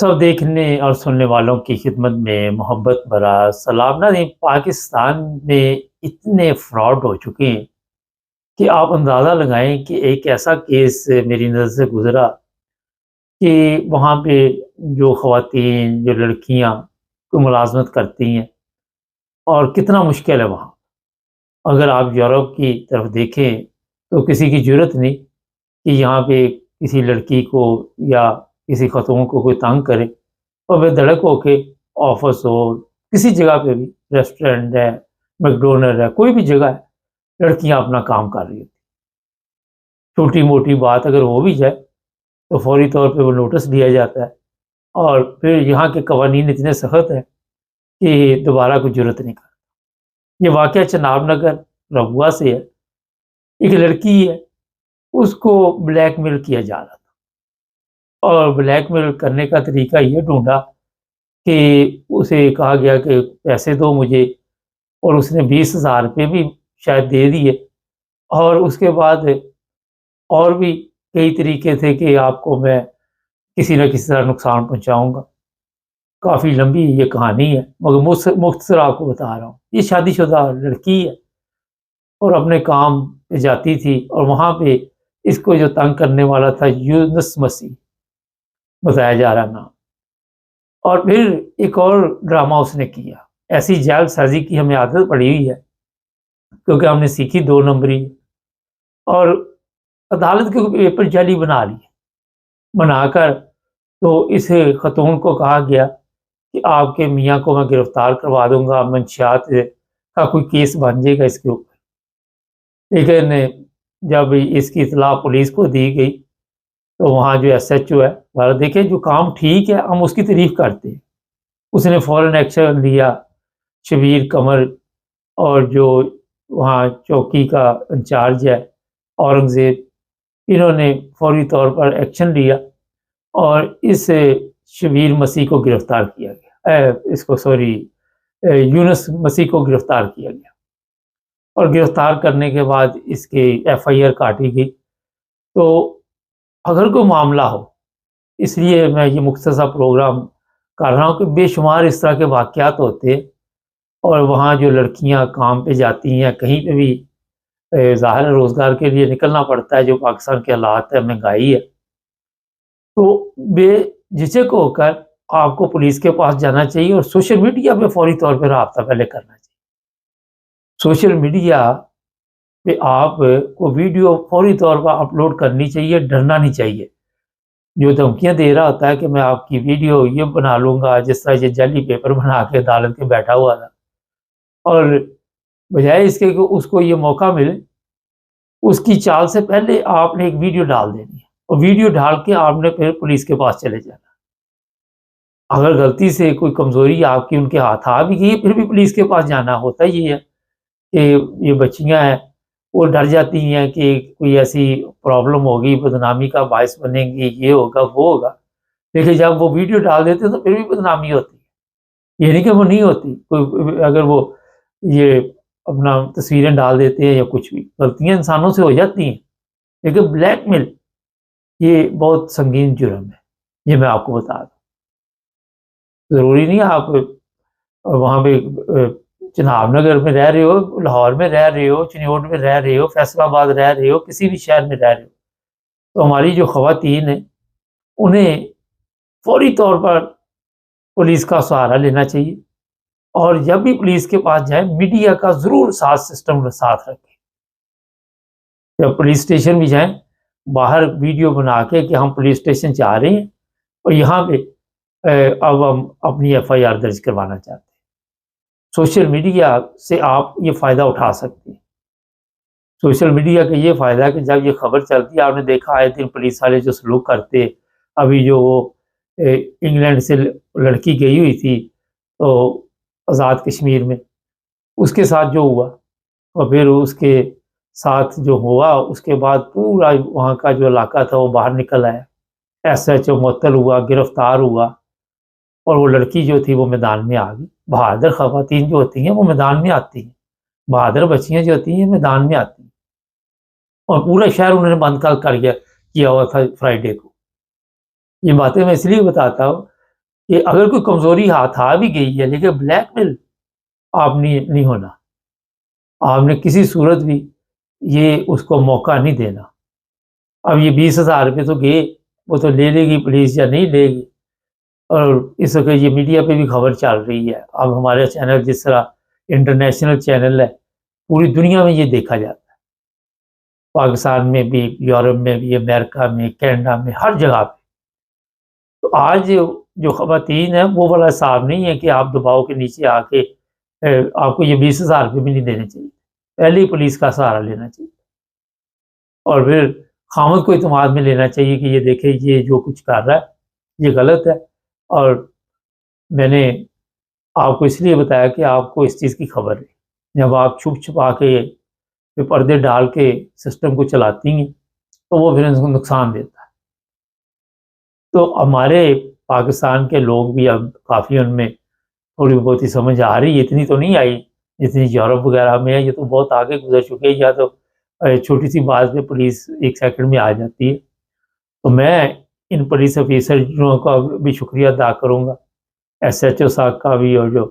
सब देखने और सुनने वालों की खिदमत में मोहब्बत भरा सलाम। ना नहीं, पाकिस्तान में इतने फ्रॉड हो चुके हैं कि आप अंदाज़ा लगाएं कि एक ऐसा केस मेरी नज़र से गुजरा कि वहाँ पे जो ख़वातीन, जो लड़कियाँ को मुलाजमत करती हैं और कितना मुश्किल है वहाँ। अगर आप यूरोप की तरफ देखें तो किसी की ज़रूरत नहीं कि यहाँ पे किसी लड़की को या किसी ख़तून को कोई तंग करे और बेधड़क होके ऑफिस हो, किसी जगह पे भी, रेस्टोरेंट है, मैकडॉनल्ड है, कोई भी जगह है, लड़कियाँ अपना काम कर रही होती। छोटी-मोटी बात अगर हो भी जाए, तो फ़ौरी तौर पे वो नोटिस दिया जाता है और फिर यहाँ के कवानीन इतने सख़्त हैं कि दोबारा कोई ज़रूरत नहीं करता। ये वाक़या चनाब नगर रबुआ से है। एक लड़की है, उसको ब्लैकमेल किया जा रहा था और ब्लैकमेल करने का तरीका ये ढूँढा कि उसे कहा गया कि पैसे दो मुझे, और उसने 20,000 रुपए भी शायद दे दिए। और उसके बाद और भी कई तरीके थे कि आपको मैं किसी न किसी तरह नुकसान पहुँचाऊँगा। काफ़ी लंबी ये कहानी है, मगर मुख्तसर आपको बता रहा हूँ। ये शादीशुदा लड़की है और अपने काम पे जाती थी और वहाँ पे इसको जो तंग करने वाला था यूनुस मसीह, बताया जा रहा नाम। और फिर एक और ड्रामा उसने किया। ऐसी जालसाज़ी की हमें आदत पड़ी हुई है, क्योंकि हमने सीखी 2 नंबरी, और अदालत के पेपर जाली बना लिए। बनाकर तो इस ख़तून को कहा गया कि आपके मियाँ को मैं गिरफ़्तार करवा दूँगा, मंशियात का कोई केस बन जाएगा इसके ऊपर। लेकिन जब इसकी इत्तला पुलिस को दी गई, तो वहाँ जो एसएचओ है, बोला देखिए जो काम ठीक है हम उसकी तारीफ़ करते हैं। उसने फ़ौरन एक्शन लिया। शबीर कमर और जो वहाँ चौकी का इंचार्ज है औरंगज़ेब, इन्होंने फ़ौरी तौर पर एक्शन लिया और इस शबीर मसीह को गिरफ़्तार किया गया। इसको सॉरी यूनुस मसीह को गिरफ़्तार किया गया और गिरफ़्तार करने के बाद इसकी एफआईआर काटी गई। तो अगर कोई मामला हो, इसलिए मैं ये मुख्तसर प्रोग्राम कर रहा हूँ कि बेशुमार इस तरह के वाक़यात होते हैं और वहाँ जो लड़कियाँ काम पे जाती हैं, कहीं पे भी ज़ाहिर है रोज़गार के लिए निकलना पड़ता है, जो पाकिस्तान के हालात है, महँगाई है। तो बेझिझक होकर आपको पुलिस के पास जाना चाहिए और सोशल मीडिया पे फ़ौरी तौर पे राब्ता पहले करना चाहिए। सोशल मीडिया पे आपको वीडियो फ़ौरी तौर पर अपलोड करनी चाहिए, डरना नहीं चाहिए। जो धमकियाँ दे रहा होता है कि मैं आपकी वीडियो ये बना लूँगा, जिस तरह ये जाली पेपर बना के अदालत के बैठा हुआ था, और बजाय इसके कि उसको ये मौका मिले, उसकी चाल से पहले आपने एक वीडियो डाल देनी है और वीडियो डाल के आपने फिर पुलिस के पास चले जाना। अगर गलती से कोई कमज़ोरी आपकी उनके हाथ आ भी गई, फिर भी पुलिस के पास जाना। होता ये है कि ये बच्चियाँ हैं, वो डर जाती हैं कि कोई ऐसी प्रॉब्लम होगी, बदनामी का बायस बनेंगी, ये होगा, वो होगा। लेकिन जब वो वीडियो डाल देते हैं, तो फिर भी बदनामी होती है। ये नहीं कि वो नहीं होती, कोई अगर वो ये अपना तस्वीरें डाल देते हैं या कुछ भी, गलतियाँ इंसानों से हो जाती हैं। लेकिन ब्लैकमेल ये बहुत संगीन जुर्म है, ये मैं आपको बता दूँ। ज़रूरी नहीं है आप वहाँ पे चिनाब नगर में रह रहे हो, लाहौर में रह रहे हो, चिन्योट में रह रहे हो, फैसलाबाद रह रहे हो, किसी भी शहर में रह रहे हो। तो हमारी जो ख़वातीन हैं, उन्हें फ़ौरी तौर पर पुलिस का सहारा लेना चाहिए और जब भी पुलिस के पास जाएँ, मीडिया का ज़रूर साथ सिस्टम साथ रखें। जब पुलिस स्टेशन भी जाएँ, बाहर वीडियो बना के कि हम पुलिस स्टेशन जा रहे हैं और यहाँ पे अब हम अपनी एफआईआर दर्ज करवाना चाहते हैं। सोशल मीडिया से आप ये फ़ायदा उठा सकते हैं। सोशल मीडिया का ये फ़ायदा है कि जब ये खबर चलती है, आपने देखा आए दिन पुलिस वाले जो सलूक करते, अभी जो वो इंग्लैंड से लड़की गई हुई थी, तो आज़ाद कश्मीर में, उसके साथ जो हुआ और फिर उसके साथ जो हुआ, उसके बाद पूरा वहाँ का जो इलाका था वो बाहर निकल आया। एसएचओ मुअत्तल हुआ, गिरफ्तार हुआ और वो लड़की जो थी वो मैदान में आ गई। बहादुर ख़वातीन जो होती हैं वो मैदान में आती हैं, बहादुर बच्चियाँ जो होती हैं मैदान में आती हैं। और पूरा शहर उन्होंने बंद कर किया हुआ था फ्राइडे को। ये बातें मैं इसलिए बताता हूँ कि अगर कोई कमज़ोरी हाथ आ भी गई है, लेकिन ब्लैकमेल आपने नहीं होना। आपने किसी सूरत भी ये उसको मौका नहीं देना। अब ये 20,000 रुपए तो गए, वो तो ले लेगी पुलिस या नहीं लेगी। और इस वक़्त ये मीडिया पे भी खबर चल रही है। अब हमारे चैनल जिस तरह इंटरनेशनल चैनल है, पूरी दुनिया में ये देखा जाता है। पाकिस्तान में भी, यूरोप में भी, अमेरिका में, कनाडा में, हर जगह पे। तो आज जो ख़वातीन है वो वाला हिसाब नहीं है कि आप दबाव के नीचे आके आपको ये 20,000 रुपए भी नहीं देने चाहिए। पहले ही पुलिस का सहारा लेना चाहिए और फिर ख़ामद को इत्मीनान में लेना चाहिए कि ये देखें ये जो कुछ कर रहा है, ये गलत है। और मैंने आपको इसलिए बताया कि आपको इस चीज़ की खबर है। जब आप छुप-छुपा के ये पर्दे डाल के सिस्टम को चलाती हैं, तो वो फिर उनको नुकसान देता है। तो हमारे पाकिस्तान के लोग भी अब काफ़ी उनमें थोड़ी बहुत ही समझ आ रही है, इतनी तो नहीं आई जितनी यूरोप वगैरह में है। ये तो बहुत आगे गुज़र चुके हैं, या तो छोटी-सी बात पे पुलिस 1 सेकंड में आ जाती है। तो मैं इन पुलिस ऑफिसरों का भी शुक्रिया अदा करूँगा, एसएचओ साहब का भी, और जो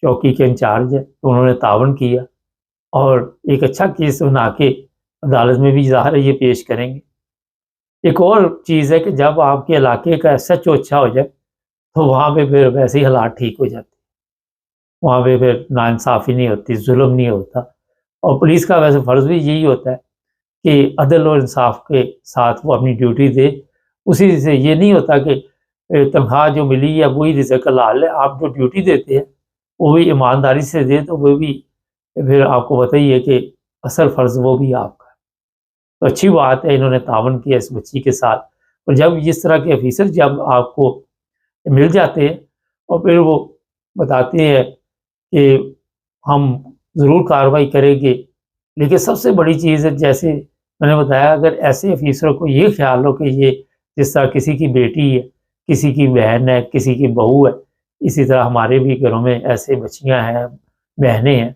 चौकी के इंचार्ज हैं, तो उन्होंने तावन किया और एक अच्छा केस बना के अदालत में भी ज़ाहिर है ये पेश करेंगे। एक और चीज़ है कि जब आपके इलाके का एसएचओ अच्छा हो जाए, तो वहाँ पे फिर वैसे ही हालात ठीक हो जाते हैं। वहाँ पे फिर नाइंसाफ़ी नहीं होती, जुल्म नहीं होता। और पुलिस का वैसे फ़र्ज़ भी यही होता है कि अदल और इंसाफ़ के साथ वो अपनी ड्यूटी दे। उसी से ये नहीं होता कि तनख्वाह जो मिली है वही रिज़्क़ हलाल है। आप जो ड्यूटी देते हैं, वो भी ईमानदारी से दें, तो वो भी फिर आपको पता ही है कि असल फ़र्ज़ वो भी आपका है। तो अच्छी बात है, इन्होंने तावन किया इस बच्ची के साथ। और जब इस तरह के ऑफ़िसर जब आपको मिल जाते हैं और फिर वो बताते हैं कि हम ज़रूर कार्रवाई करेंगे। लेकिन सबसे बड़ी चीज़ है, जैसे मैंने बताया, अगर ऐसे ऑफ़िसरों को ये ख़्याल हो कि ये जिस तरह किसी की बेटी है, किसी की बहन है, किसी की बहू है, इसी तरह हमारे भी घरों में ऐसे बच्चियाँ हैं, बहनें हैं,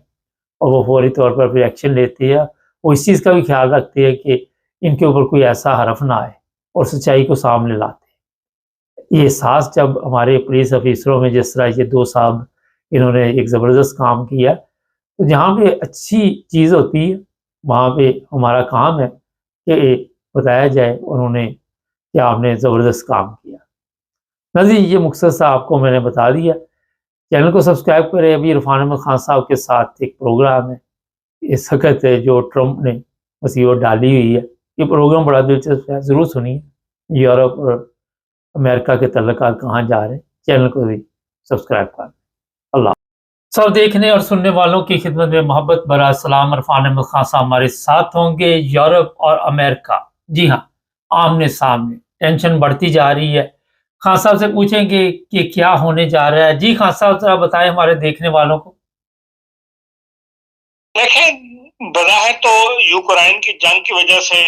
और वो फ़ौरी तौर पर फिर एक्शन लेती है। वो इस चीज़ का भी ख़्याल रखती है कि इनके ऊपर कोई ऐसा हरफ ना आए और सच्चाई को सामने लाते हैं। ये एहसास जब हमारे पुलिस ऑफ़िसरों में, जिस तरह ये 2 साहब, इन्होंने एक ज़बरदस्त काम किया, तो जहाँ पे अच्छी चीज़ होती है, वहाँ पे हमारा काम है कि बताया जाए उन्होंने कि आपने ज़बरदस्त काम किया। नाज़रीन, ये मुख्तसर सा आपको मैंने बता दिया। चैनल को सब्सक्राइब करें। अभी इरफ़ान अहमद ख़ान साहब के साथ एक प्रोग्राम है, इस वक़्त जो ट्रंप ने मुसीबत डाली हुई है, ये प्रोग्राम बड़ा दिलचस्प है, ज़रूर सुनिए। यूरोप और अमेरिका के तल्लुकात कहाँ जा रहे हैं, चैनल को भी सब्सक्राइब करें। अल्लाह। सब देखने और सुनने वालों की खिदमत में मोहब्बत भरा सलाम। इरफ़ान अहमद ख़ान साहब हमारे साथ होंगे। यूरोप और अमेरिका, जी हाँ, आमने-सामने, टेंशन बढ़ती जा रही है। खान साहब से पूछेंगे कि क्या होने जा रहा है? जी खान साहब, ज़रा बताएँ हमारे देखने वालों को। देखें, बज़ाहिर तो यूक्रेन की जंग की वजह से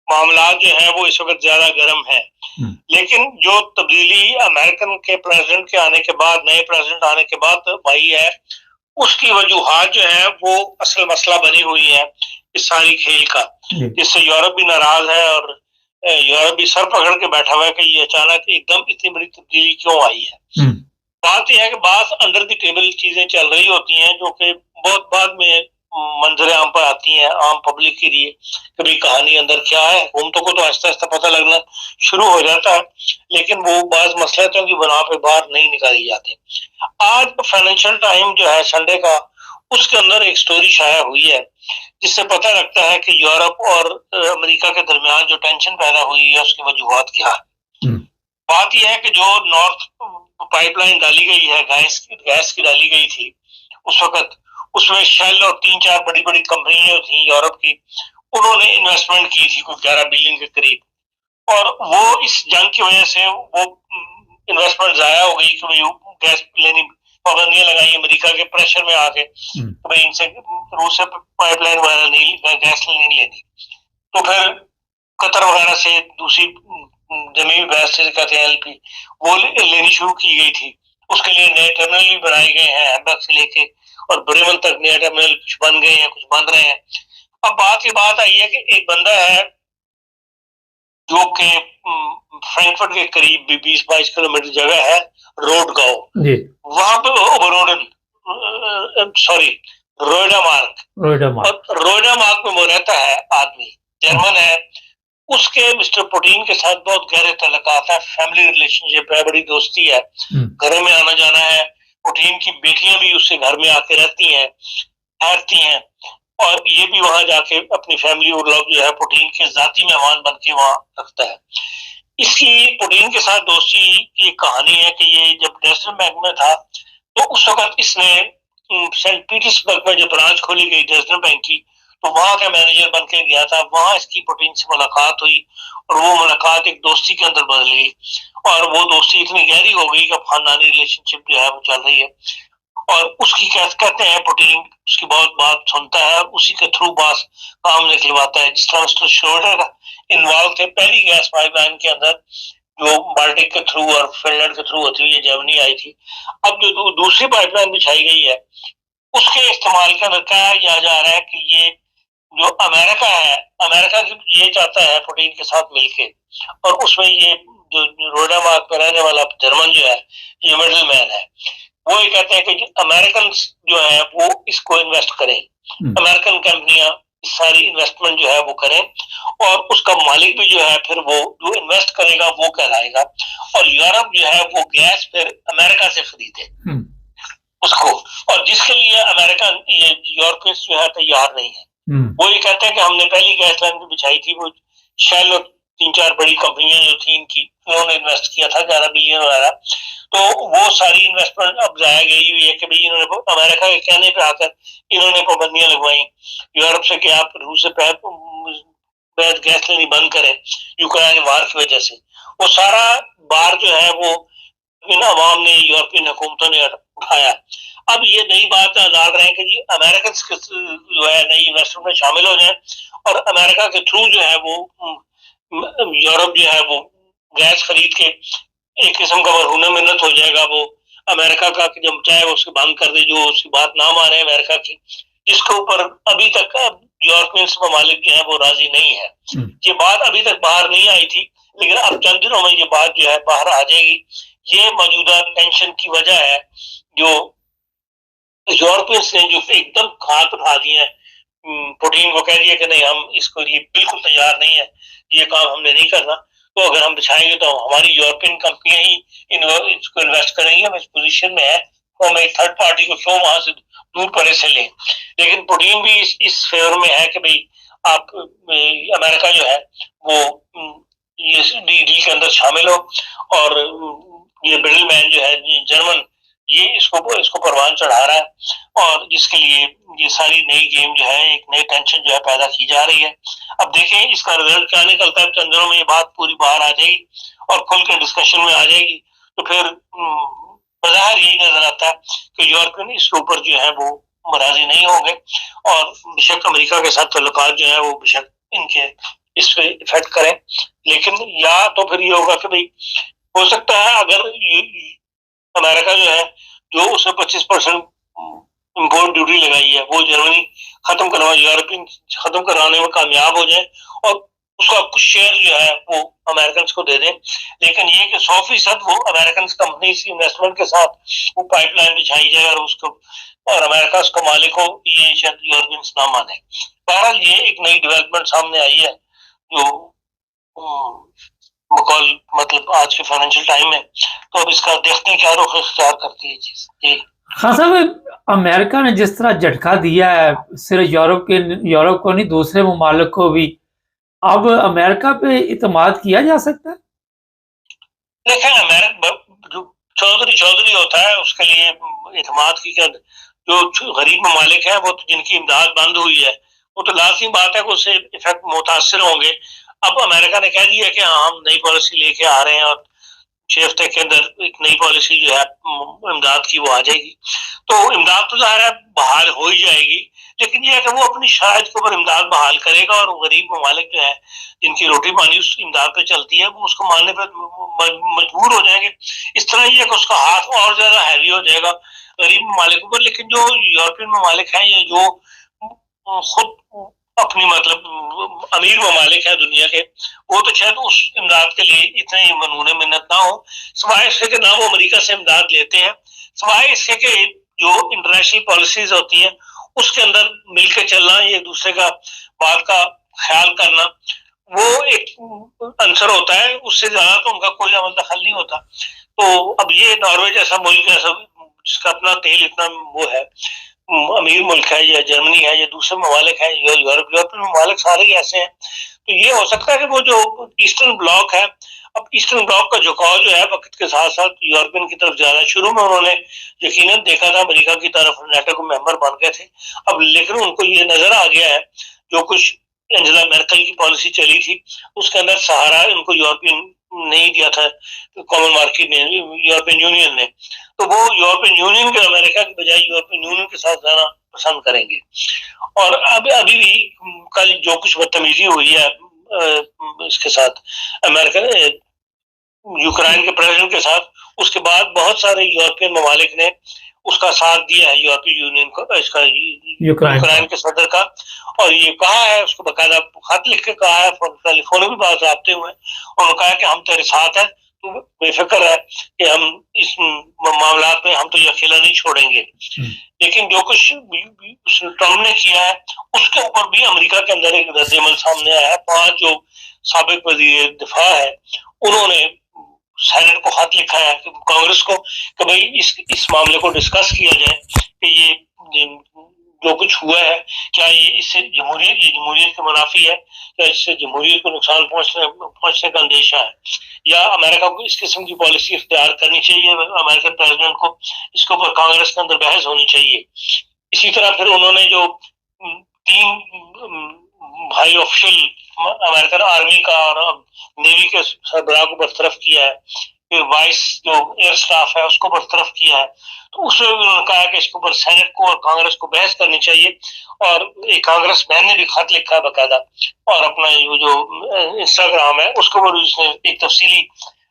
मामला जो है वो इस वक्त ज्यादा गर्म है, लेकिन जो तब्दीली अमेरिकन के प्रेसिडेंट के आने के बाद, नए प्रेसिडेंट आने के बाद भाई है, उसकी वजूहात जो है वो असल मसला बनी हुई है इस सारी खेल का, जिससे यूरोप भी नाराज है और यूरोप भी सर पकड़ के बैठा हुआ है कि ये अचानक एकदम इतनी बड़ी तब्दीली क्यों आई है। बात यह है कि बात अंडर द टेबल चीजें चल रही होती हैं जो कि बहुत बाद में मंजर आम पर आती हैं, आम पब्लिक के लिए, कभी कहानी अंदर क्या है, हुकूमतों को तो आहिस्ता आहिस्ता पता लगना शुरू हो जाता है, लेकिन वो बाज मसलहतों की बना पे बाहर नहीं निकाली जाती। आज फाइनेंशियल टाइम जो है संडे का, उसके अंदर एक स्टोरी शाया हुई है जिससे पता लगता है कि यूरोप और अमेरिका के दरमियान जो टेंशन पैदा हुई है उसकी वजूहत क्या है। बात यह है कि जो नॉर्थ पाइपलाइन डाली गई है, गैस की डाली गई थी उस वक्त, उसमें शेल और 3-4 बड़ी बड़ी कंपनियां थी यूरोप की, उन्होंने इन्वेस्टमेंट की थी कुछ 11 बिलियन के करीब, और वो इस जंग की वजह से वो इन्वेस्टमेंट जाया हो गई कि गैस लेनी, पाबंदियां लगाई अमेरिका के प्रेशर में आके, तो भाई इनसे रूस से पाइपलाइन वगैरह नहीं, गैस नहीं लेनी। तो फिर कतर वगैरह से दूसरी जमीन गैस से कहते हैं एलपी, वो लेनी शुरू की गई थी। उसके लिए नए टर्मिनल भी बनाए गए हैं, हैम्बर्ग से लेके और ब्रेमन तक नए टर्मिनल कुछ बन गए हैं, कुछ बन रहे हैं। अब बात आई है कि एक बंदा है जो कि फ्रैंकफर्ट के करीब 20-22 किलोमीटर जगह है, रोडगांव, जी, वहां पे ओबरोडन, सॉरी, रोयडा मार्ग, रोहिडा मार्ग। और रोयडा मार्ग में वो रहता है आदमी, जर्मन है। उसके मिस्टर पुतिन के साथ बहुत गहरे तल्लुकात है, फैमिली रिलेशनशिप है, बड़ी दोस्ती है, घरों में आना जाना है। पुतिन की बेटियां भी उससे घर में आके रहती हैं, ठहरती हैं, और ये भी वहां जाके अपनी फैमिली और लोग जो है पुतिन के जाती मेहमान बन के वहां रखता है। इसकी पुतिन के साथ दोस्ती की एक कहानी है कि ये जब नेशनल बैंक में था तो उस वक्त इसने सेंट पीटर्सबर्ग में जो ब्रांच खोली गई नेशनल बैंक की, तो वहां का मैनेजर बन के गया था। वहां इसकी पुतिन से मुलाकात हुई और वो मुलाकात एक दोस्ती के अंदर बदल गई, और वो दोस्ती इतनी गहरी हो गई कि खानदानी रिलेशनशिप जो है वो चल रही है। और उसकी कहते हैं पुतिन उसकी बहुत बात सुनता है, उसी के थ्रू बात काम निकलवाता है। जिस तरह मिस्टर श्रोडर इन्वॉल्व थे पहली गैस पाइपलाइन के अंदर, जो बाल्टिक के थ्रू और फिनलैंड के थ्रू होती हुई जर्मनी आई थी। अब जो दूसरी पाइपलाइन बिछाई गई है उसके इस्तेमाल के अंदर क्या किया जा रहा है कि ये जो अमेरिका है, अमेरिका ये चाहता है पुतिन के साथ मिलके, और उसमें ये जो रोडा मार्ग पर रहने वाला जर्मन जो है, ये मिडिल मैन है, वो ये कहते हैं कि अमेरिकन जो है वो इसको इन्वेस्ट करें, अमेरिकन कंपनियां सारी इन्वेस्टमेंट जो है वो करें, और उसका मालिक भी जो है फिर वो जो इन्वेस्ट करेगा वो कहलाएगा, और यूरोप जो है वो गैस फिर अमेरिका से खरीदे उसको, और जिसके लिए अमेरिकन ये यूरोपियंस जो है तैयार नहीं है। वो ये कहते हैं कि हमने पहली गैस लाइन भी बिछाई थी, वो शेल और 3-4 बड़ी कंपनियां जो थी इनकी, उन्होंने इन्वेस्ट किया था 11 बिलियन वगैरह, तो वो सारी इन्वेस्टमेंट अब जाया गई हुई है कि भाई इन्होंने अमेरिका के कहने पे आकर इन्होंने पाबंदियां लगवाई यूरोप से कि आप रूस से गैस लेनी बंद करें यूक्रेन वार की वजह से। वो सारा बार जो है वो इन अवाम ने, यूरोपियन हुकूमतों ने उठाया। अब ये नई बात डाल रहे हैं कि जी अमेरिकन जो है नई इन्वेस्टमेंट में शामिल हो जाए, और अमेरिका के थ्रू जो है वो यूरोप जो है वो गैस खरीद के एक किस्म का मरहून मिन्नत हो जाएगा वो अमेरिका का, कि जब चाहे वो उसकी बंद कर दे, जो उसकी बात ना माने अमेरिका की, जिसके ऊपर अभी तक यूरोपियन ममालिक जो है वो राजी नहीं है। ये बात अभी तक बाहर नहीं आई थी, लेकिन अब चंद दिनों में ये बात जो है बाहर आ जाएगी। ये मौजूदा टेंशन की वजह है, जो यूरोपियंस ने जो एकदम हाथ उठा दिए हैं, पुतिन को कह दिया कि नहीं हम इसको लिए बिल्कुल तैयार नहीं है, ये काम हमने नहीं करना, तो अगर हम बिछाएंगे तो हमारी यूरोपियन कंपनियां ही इसको इन्वेस्ट करेंगी, हम इस पोजीशन में है तो हम एक थर्ड पार्टी को क्यों वहां से दूर परे से लें। लेकिन पुतिन भी इस फेवर में है कि भाई आप अमेरिका जो है वो ये डील के अंदर शामिल हो, और ये मिडिल मैन जो है जर्मन, ये इसको परवान चढ़ा रहा है, और जिसके लिए ये सारी नई गेम जो है, एक नई टेंशन जो है पैदा की जा रही है। अब देखें इसका रिजल्ट क्या निकलता है, चंद दिनों में ये बात पूरी बाहर आ जाएगी और खुल के डिस्कशन में आ जाएगी, तो फिर बाहर यही नजर आता है कि यूरोपियन इसके ऊपर जो है वो राजी नहीं होंगे, और बेशक अमेरिका के साथ ताल्लुकात जो है वो बेशक इनके इस पे इफेक्ट करें, लेकिन या तो फिर ये होगा कि भाई हो सकता है अगर अमेरिका जो है जो उसने 25% इम्पोर्ट ड्यूटी लगाई है वो जर्मनी खत्म करवा, यूरोपियन खत्म करवाने में कामयाब हो जाए और उसका कुछ शेयर जो है वो अमेरिकन को दे दें, लेकिन ये कि 100% वो अमेरिकन कंपनी की इन्वेस्टमेंट के साथ वो पाइपलाइन बिछाई जाए और उसको और अमेरिका उसका मालिक हो, ये शायद यूरोपियन ना माने। बहरहाल ये एक नई डेवलपमेंट सामने आई है जो मतलब आज के फाइनेंशियल टाइम में, तो अब इसका देखते हैं क्या रुख इख्तियार करती है चीज। खान साहब, अमेरिका ने जिस तरह झटका दिया है सिर्फ यूरोप को नहीं दूसरे ममालिक को भी, अब अमेरिका पे इतमाद किया जा सकता है? देखें अमेरिका जो चौधरी होता है उसके लिए इतमाद की क्या, जो गरीब ममालिक हैं वो तो जिनकी इमदाद बंद हुई है वो तो लाजमी बात है कि उससे इफेक्ट मुतासर होंगे। अब अमेरिका ने कह दिया कि हाँ हम नई पॉलिसी लेके आ रहे हैं और 6 हफ्ते के अंदर एक नई पॉलिसी जो है इमदाद की वो आ जाएगी, तो इमदाद तो ज़ाहिर है बहाल हो ही जाएगी, लेकिन यह है कि वो अपनी शराइत के ऊपर इमदाद बहाल करेगा और गरीब ममालिक जो है जिनकी रोटी पानी उस इमदाद पे चलती है वो उसको मानने पर मजबूर हो जाएंगे। इस तरह यह कि उसका हाथ और ज्यादा हैवी हो जाएगा गरीब ममालिकों पर। लेकिन जो यूरोपियन ममालिक हैं या जो खुद अपनी मतलब अमीर ममालिक है दुनिया के, वो तो शायद उस इमदाद के लिए इतने मनूने मिन्नत ना हो, सिवाय इसके कि ना वो अमेरिका से इमदाद लेते हैं, सिवाय इसके कि जो इंटरनेशनल पॉलिसीज होती हैं उसके अंदर मिलकर चलना, एक दूसरे का बात का ख्याल करना, वो एक आंसर होता है, उससे ज्यादा तो उनका कोई अमल दखल नहीं होता। तो अब ये नॉर्वे जैसा मुल्क ऐसा जिसका अपना तेल इतना वो है, अमीर मुल्क है, या जर्मनी है, या दूसरे ममालिक है, यूरोपियन ममालिक सारे ही ऐसे हैं, तो ये हो सकता है कि वो जो ईस्टर्न ब्लॉक है, अब ईस्टर्न ब्लॉक का झुकाव जो है वक्त के साथ साथ यूरोपियन की तरफ ज्यादा, शुरू में उन्होंने यकीनन देखा था अमेरिका की तरफ, नेटो के मेंबर बन गए थे, अब लेकिन उनको ये नजर आ गया है जो कुछ एंजेला मेर्केल की पॉलिसी चली थी उसके अंदर सहारा उनको यूरोपियन नहीं दिया था कॉमन मार्केट ने, यूरोपियन यूनियन ने, तो वो यूरोपियन यूनियन के अमेरिका के बजाय यूरोपियन यूनियन के साथ जाना पसंद करेंगे। और अब अभी भी कल जो कुछ बदतमीजी हुई है इसके साथ अमेरिका यूक्रेन के प्रेसिडेंट के साथ, उसके बाद बहुत सारे यूरोपियन ममालिक ने उसका साथ दिया है यूरोपीय यूनियन को, इसका यूक्रेन के सदर का, और ये कहा है, उसको बकायदा खत लिख के कहा है, टेलीफोन भी बात रबते हुए, उन्होंने कहा कि हम तेरे साथ हैं, तू बेफिक्र है कि हम इस मामला में हम तो ये अकेला नहीं छोड़ेंगे। लेकिन जो कुछ ट्रम्प ने किया है उसके ऊपर भी अमेरिका के अंदर एक रद्दअमल सामने आया है। 5 जो साबिक वजीर दिफा है उन्होंने सेनेट को खत लिखा है कि कांग्रेस को कि भाई इस मामले को डिस्कस किया जाए कि ये जो कुछ हुआ है क्या ये इससे जमहूरियत के मुनाफी है, क्या इससे जमहूरियत को नुकसान पहुंचने का अंदेशा है, या अमेरिका को इस किस्म की पॉलिसी इख्तियार करनी चाहिए, अमेरिकन प्रेसिडेंट को इसके ऊपर कांग्रेस के अंदर बहस होनी चाहिए। इसी तरह फिर उन्होंने जो 3 भाई ऑफिशियल अमेरिकन आर्मी का और नेवी के सरबराह को बरतरफ किया है, फिर वाइस जो एयर स्टाफ है उसको बरतरफ किया है, तो उसमें उन्होंने कहा कि इसके ऊपर सेनेट को और कांग्रेस को बहस करनी चाहिए, और एक कांग्रेस मैन ने भी खत लिखा है बकायदा, और अपना ये जो इंस्टाग्राम है उसके ऊपर उसने एक तफसीली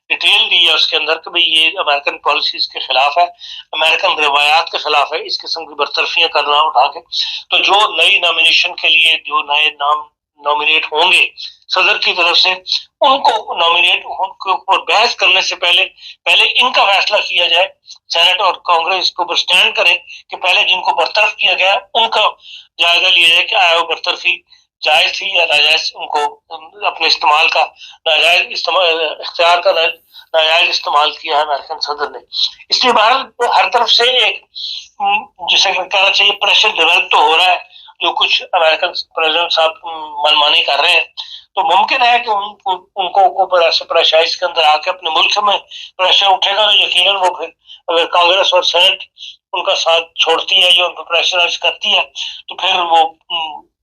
डिटेल दी है उसके अंदर कि भाई ये अमेरिकन पॉलिसीज के खिलाफ है, अमेरिकन रवायात के खिलाफ है, इस किस्म की बरतरफियां करना उठा के। तो जो नई नॉमिनेशन के लिए जो नए नाम नॉमिनेट होंगे सदर की तरफ से, उनको नॉमिनेट उनके ऊपर बहस करने से पहले इनका फैसला किया जाए, सेनेट और कांग्रेस को स्टैंड करें कि पहले जिनको बरतरफ किया गया उनका जायजा लिया जाए कि आया वो बरतरफी जायज थी या नाजायज, उनको अपने इस्तेमाल का नाजायज इख्तियार का नाजायज इस्तेमाल किया है अमेरिकन सदर ने। इसलिए भारत हर तरफ से एक जिसे कहना चाहिए प्रेशर डेवलप तो हो रहा है, जो कुछ अमेरिकन प्रेसिडेंट साहब मनमानी कर रहे हैं, तो मुमकिन है कि उनको ऐसे प्रेशराइज के अंदर आके अपने मुल्क में प्रेशर उठेगा, तो यकीनन वो फिर अगर कांग्रेस और सेनेट उनका साथ छोड़ती है या उनको प्रेशराइज करती है तो फिर वो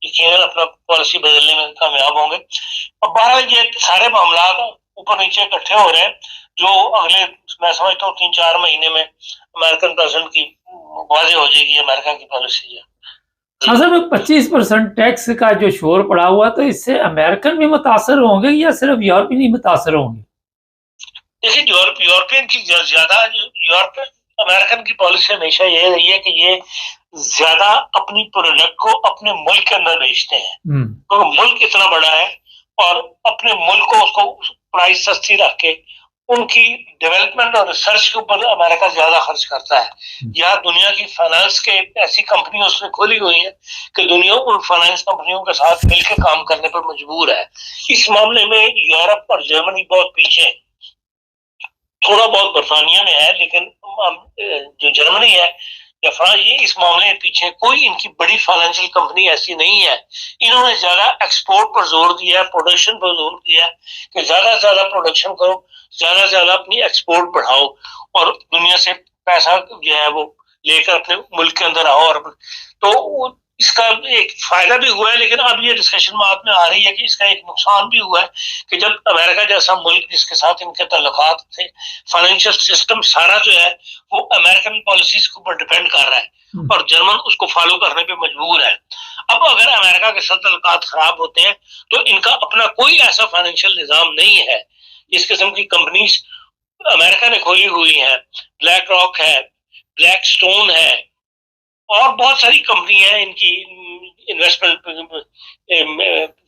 यकीनन अपना पॉलिसी बदलने में कामयाब होंगे। अब बहरहाल ये सारे मामला ऊपर नीचे इकट्ठे हो रहे हैं, जो अगले मैं समझता हूँ 3-4 महीने में अमेरिकन प्रेसिडेंट की वाजे हो जाएगी अमेरिका की पॉलिसी है। हाँ सर, 25% टैक्स का जो शोर पड़ा हुआ, तो इससे अमेरिकन भी मुतासर होंगे या सिर्फ यूरोपियन ही मुतासर होंगे? देखिए यूरोपियन की ज्यादा, यूरोपियन अमेरिकन की पॉलिसी हमेशा ये रही है कि ये ज्यादा अपनी प्रोडक्ट को अपने मुल्क के अंदर बेचते हैं, तो मुल्क इतना बड़ा है और अपने मुल्क को उसको प्राइस सस्ती रख के उनकी डेवलपमेंट और रिसर्च के ऊपर अमेरिका ज्यादा खर्च करता है। यहाँ दुनिया की फाइनेंस के ऐसी कंपनियां उसमें खुली हुई हैं कि दुनिया उन फाइनेंस कंपनियों के साथ मिलकर काम करने पर मजबूर है। इस मामले में यूरोप और जर्मनी बहुत पीछे है, थोड़ा बहुत बरतानिया में है, लेकिन जो जर्मनी है या फ्रांस, ये इस मामले में पीछे। कोई इनकी बड़ी फाइनेंशियल कंपनी ऐसी नहीं है। इन्होंने ज्यादा एक्सपोर्ट पर जोर दिया है, प्रोडक्शन पर जोर दिया है कि ज्यादा से ज्यादा प्रोडक्शन करो, ज्यादा से ज्यादा अपनी एक्सपोर्ट बढ़ाओ और दुनिया से पैसा जो है वो लेकर अपने मुल्क के अंदर आओ। और तो इसका एक फायदा भी हुआ है, लेकिन अब ये डिस्कशन बात में आ रही है कि इसका एक नुकसान भी हुआ है कि जब अमेरिका जैसा मुल्क जिसके साथ इनके ताल्लुकात थे, फाइनेंशियल सिस्टम सारा जो है वो अमेरिकन पॉलिसीज के ऊपर डिपेंड कर रहा है और जर्मन उसको फॉलो करने पे मजबूर है। अब अगर अमेरिका के साथ ताल्लुकात खराब होते हैं तो इनका अपना कोई ऐसा फाइनेंशियल निजाम नहीं है। इस किस्म की कंपनीज अमेरिका ने खोली हुई है, ब्लैक रॉक है, ब्लैक स्टोन है, और बहुत सारी कंपनियां हैं इनकी इन्वेस्टमेंट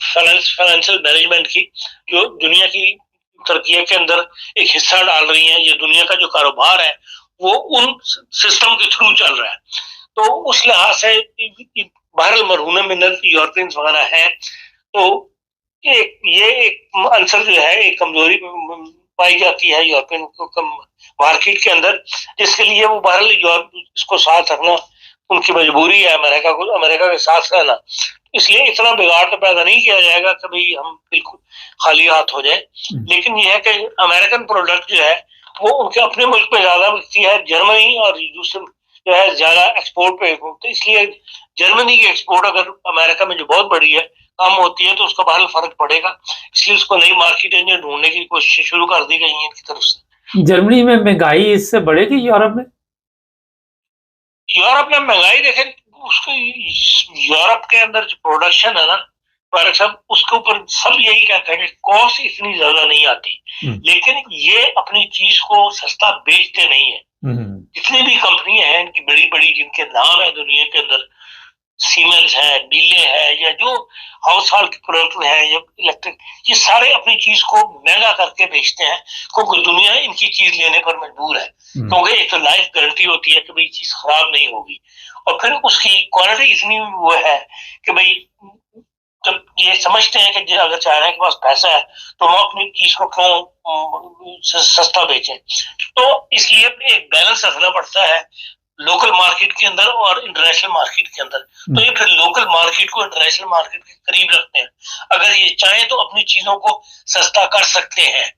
फाइनेंशियल मैनेजमेंट की, जो दुनिया की तरक्की के अंदर एक हिस्सा डाल रही हैं। ये दुनिया का जो कारोबार है वो उन सिस्टम के थ्रू चल रहा है। तो उस लिहाज से बहरहाल मरहून मिन्नत यूरोपियंस वगैरह हैं, तो ये एक आंसर जो है एक कमजोरी पाई जाती है यूरोपियन मार्केट के अंदर, जिसके लिए वो बहरहाल यूरोप इसको साथ रखना उनकी मजबूरी है, अमेरिका के साथ रहना। इसलिए इतना बिगाड़ तो पैदा नहीं किया जाएगा कि भाई हम बिल्कुल खाली हाथ हो जाए। लेकिन यह है कि अमेरिकन प्रोडक्ट जो है वो उनके अपने मुल्क में ज्यादा बिकती है, जर्मनी और दूसरे जो है ज्यादा एक्सपोर्ट पे, तो इसलिए जर्मनी की एक्सपोर्ट अगर अमेरिका में जो बहुत बड़ी है कम होती है तो उसका बहरहाल फर्क पड़ेगा। इसलिए उसको नई मार्केट ढूंढने की कोशिश शुरू कर दी गई है इनकी तरफ से। जर्मनी में महंगाई इससे बढ़ेगी यूरोप में? यूरोप में महंगाई देखें, उसको यूरोप के अंदर जो प्रोडक्शन है ना फॉर सब, उसके ऊपर सब यही कहते हैं कि कॉस्ट इतनी ज्यादा नहीं आती, लेकिन ये अपनी चीज को सस्ता बेचते नहीं है। जितनी भी कंपनियां हैं इनकी बड़ी बड़ी जिनके नाम है दुनिया के अंदर, सीमेंस है, डीले है, या जो हाउस होल्ड के प्रोडक्ट है या इलेक्ट्रिक, ये सारे अपनी चीज को महंगा करके बेचते हैं क्योंकि दुनिया इनकी चीज लेने पर मजबूर है। क्योंकि एक तो लाइफ गारंटी होती है कि भाई चीज खराब नहीं होगी, और फिर उसकी क्वालिटी इतनी वो है कि भाई जब ये समझते हैं कि अगर चाइना के पास पैसा है तो वो अपनी चीज को क्यों सस्ता बेचें। तो इसलिए एक बैलेंस रखना पड़ता है लोकल मार्केट के अंदर और इंटरनेशनल मार्केट के अंदर। तो ये फिर लोकल मार्केट को इंटरनेशनल मार्केट के करीब रखते हैं। अगर ये चाहें तो अपनी चीजों को सस्ता कर सकते हैं,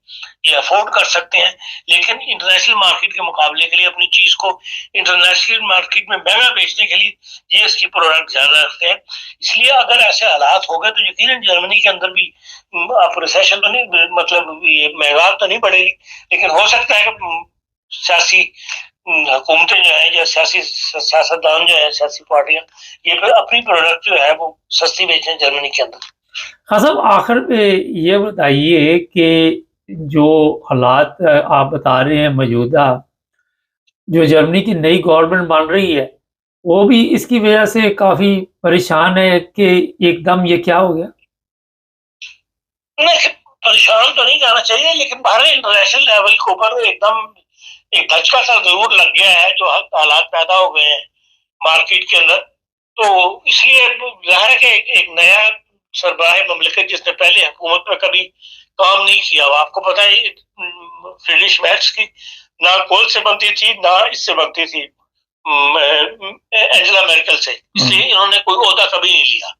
ये अफोर्ड कर सकते हैं, लेकिन इंटरनेशनल मार्केट के मुकाबले के लिए अपनी चीज को इंटरनेशनल मार्केट में महंगा बेचने के लिए ये इसकी प्रोडक्ट ज्यादा रखते हैं। इसलिए अगर ऐसे हालात हो गए तो यकीनन जर्मनी के अंदर भी आप रिसेशन तो नहीं, मतलब ये महंगाई तो नहीं बढ़ेगी, लेकिन हो सकता है कि सियासी हुकूमतें जो है या सियासतदान जो है, सियासी पार्टियां, ये फिर अपनी प्रोडक्ट जो है वो सस्ती बेचें जर्मनी के अंदर। हाँ साहब, आखिर में ये बताइए कि जो हालात आप बता रहे हैं मौजूदा, जो जर्मनी की नई गवर्नमेंट बन रही है वो भी इसकी वजह से काफी परेशान है कि एकदम ये क्या हो गया? नहीं, परेशान तो नहीं जाना चाहिए, लेकिन बाहर इंटरनेशनल लेवल के ऊपर एकदम एक धचका सा जरूर लग गया है जो हालात पैदा हो गए हैं मार्केट के अंदर। तो इसलिए जाहिर है कि एक नया सरबराह ममलिकत जिसने पहले हुकूमत में कभी काम नहीं किया, आपको पता है फ्रीडरिश मैर्च की ना कोल से बनती थी ना इससे बनती थी, एंजेला मेर्केल से, इसलिए इन्होंने कोई ओहदा कभी नहीं लिया।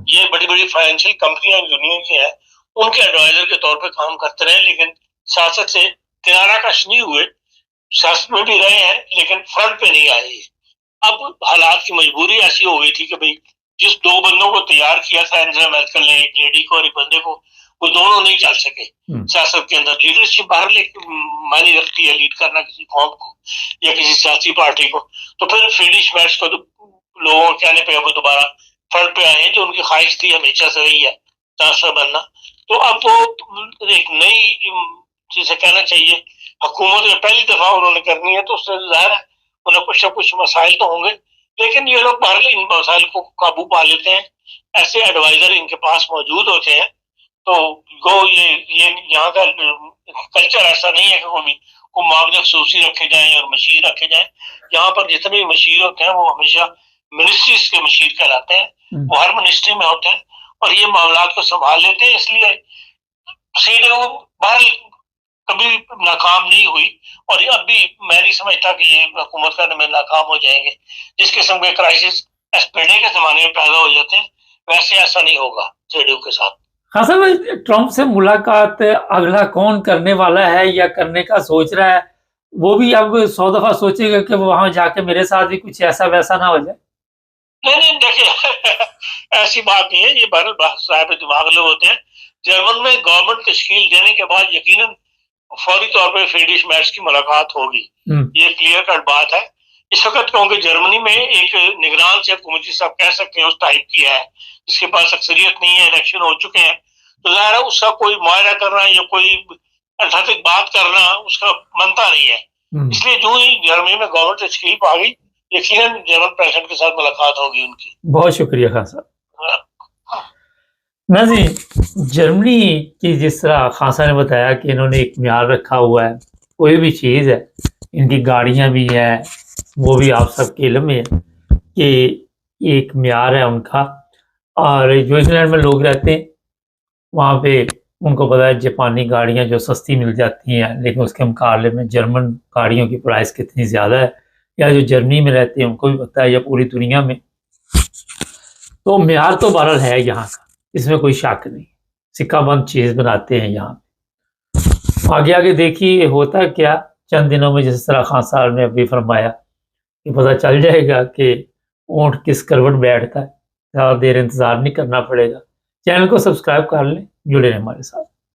ये बड़ी बड़ी फाइनेंशियल कंपनियां दुनिया की हैं, उनके एडवाइजर के तौर पे काम करते रहे, लेकिन सियासत से किनारा कश नहीं हुए, सियासत में भी रहे हैं लेकिन फ्रंट पे नहीं आए। अब हालात की मजबूरी ऐसी हो गई थी कि भाई जिस दो बंदों को तैयार किया था एंजेला मेर्केल ने, एक लेडी को और एक बंदे को, वो दोनों नहीं चल सके सियासत के अंदर। लीडरशिप बाहर मायने रखती है, लीड करना किसी कौम को या किसी सियासी पार्टी को। तो फिर फ्रीडरिश मैर्च को तो लोगों के कहने पे वो दोबारा फ्रंट पे आए हैं, जो उनकी ख्वाहिश थी हमेशा से रही है चांसलर बनना। तो अब वो एक नई, जिसे कहना चाहिए हुकूमत में पहली दफा उन्होंने करनी है, तो उससे जाहिर है उन्हें कुछ न कुछ मसाइल तो होंगे, लेकिन ये लोग बाहर इन मसाइल को काबू पा लेते हैं। ऐसे एडवाइजर इनके पास मौजूद होते हैं। तो ये यहाँ का कल्चर ऐसा नहीं है कि को मामले खसूसी रखे जाएं और मशीर रखे जाएं। यहाँ पर जितने भी मशीर होते हैं वो हमेशा मिनिस्ट्रीज के मशीर कहलाते हैं, वो हर मिनिस्ट्री में होते हैं और ये मामला को संभाल लेते हैं। इसलिए सीधे वो बाहर कभी नाकाम नहीं हुई, और अब भी मैं नहीं समझता कि ये हुकूमत करने में नाकाम हो जाएंगे। जिस किस्म के क्राइसिस एसपीडी के जमाने में पैदा हो जाते हैं, वैसे ऐसा नहीं होगा जेडीयू के साथ। हाँ सर, ट्रंप से मुलाकात अगला कौन करने वाला है या करने का सोच रहा है, वो भी अब 100 दफा सोचेगा कि वहां जाके मेरे साथ भी कुछ ऐसा वैसा ना हो जाए? नहीं देखिए ऐसी बात नहीं है, ये साहब दिमाग लोग होते हैं। जर्मन में गवर्नमेंट तश्कील देने के बाद यकीनन फौरी तौर पर फ्रीडरिश मैर्च की मुलाकात होगी, ये क्लियर कट बात है। इस वक्त क्योंकि जर्मनी में एक निगरान से हुकूमती साहब कह सकते हैं उस टाइप की है जिसके पास अक्सरियत नहीं है, इलेक्शन हो चुके हैं, तो जाहिर है उसका कोई मुआयना करना या कोई ऐतिहासिक बात करना उसका बनता नहीं है। इसलिए जो ही जर्मनी में गवर्नमेंट तश्कील पा गई यकीनन जर्मन प्रेसिडेंट के साथ मुलाकात होगी उनकी। बहुत शुक्रिया खान साहब। नाज़रीन, जर्मनी की जिस तरह खान साहब ने बताया कि इन्होंने एक म्यार रखा हुआ है, कोई भी चीज़ है, इनकी गाड़ियाँ भी हैं, वो भी आप सबके इल्म में है कि एक म्यार है उनका। और जो इंग्लैंड में लोग रहते हैं वहाँ पे उनको पता है जापानी गाड़ियाँ जो सस्ती मिल जाती हैं, लेकिन उसके मुकाबले में जर्मन गाड़ियों की प्राइस कितनी ज़्यादा है, या जो जर्मनी में रहते हैं उनको भी पता है, या पूरी दुनिया में। तो म्यार तो बहरहाल है यहाँ का, इसमें कोई शक नहीं। सिक्काबंद चीज़ बनाते हैं यहाँ। आगे आगे देखिए होता क्या, चंद दिनों में जिस तरह खान साहब ने अभी फरमाया कि पता चल जाएगा कि ऊँट किस करवट बैठता है। ज़्यादा देर इंतज़ार नहीं करना पड़ेगा। चैनल को सब्सक्राइब कर लें, जुड़े रहें हमारे साथ।